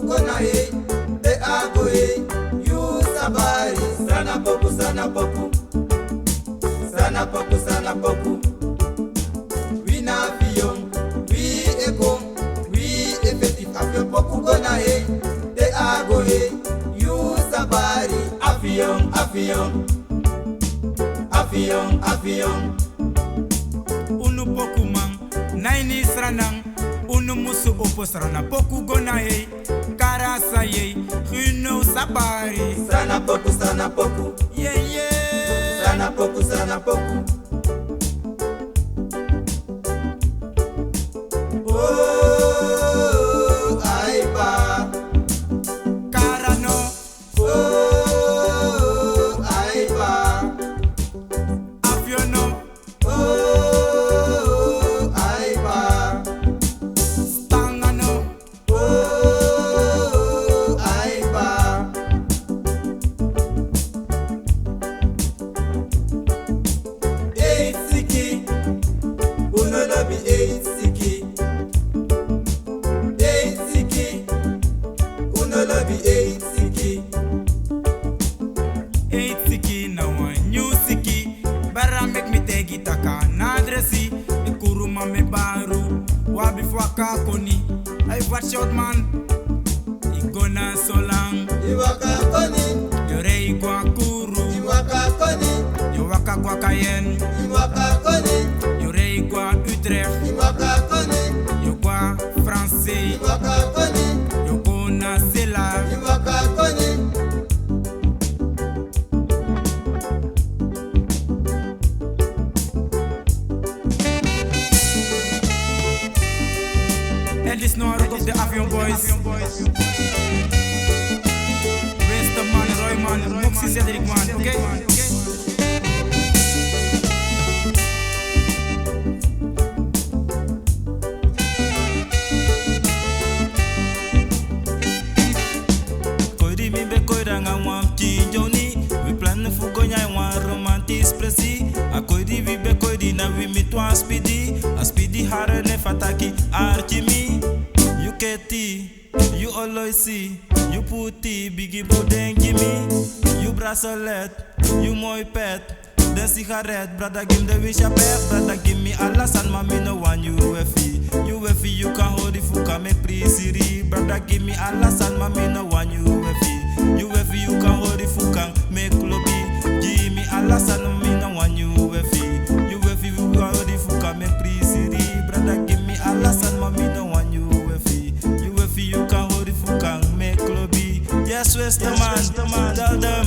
gonna hey, they are go hey. You sabari, sana poku, sana poku, sana poku, sana poku. We na fiyong, we ekom, we effective. After poku gonna hey, they are go hey. You sabari, afiyong, afiyong, afiyong, afiyong. Unu poku mang, naini sranang. Unu musu opo srana poku gona hey. Karasa ye, huno sabari. Sana poku, sana poku. Yeah, yeah. Sana poku, sana poku. Oh, aiba. Karano. Oh, aiba. Afiono. Oh, aiba. Stangano. Oh, aiba. Eight siki. Uno lobi eight siki. Eight siki. Uno lobi eight siki. Eight siki na one new siki. Bara make me take it taka na dressy. Kuruma me baru. Wabi fwaka koni. I watch out man. Igona so lang. Iwaka koni. Yore igwa kuru. Iwaka koni. Yowaka gwa kayen. Iwaka koni. Yore igwa Utrecht. Iwaka koni. Yogwa français. Iwaka koni. Yogona sela. Iwaka koni. And this no rock of the Avion Boys. Rest the man, Roy man, Moxie Cedric man, okay? Koidi mi be koida nga wam Joni. We plan for gonya wan romantic presi. A koidi vi be koidi na we mi twan speedy. A speedy hare ne fataki archimi. You keti, you always see. You puti, biggie budeng gimme. You bracelet, you mooi pet. The cigarette, brother give the wish a pep. Brother give me alasan, mami no one you wefi. You wefi, you can hold the fuka make pre-siri. Brother give me alasan, mami no one you wefi. You wefi, you can hold the fuka make lobby. Give me alasan, mami no one you wefi. You wefi, you can hold the fuka make pre-siri. Brother give me alasan, mami no one you wefi. You wefi, you can hold the fuka make lobby. Yes, West the man, tell them.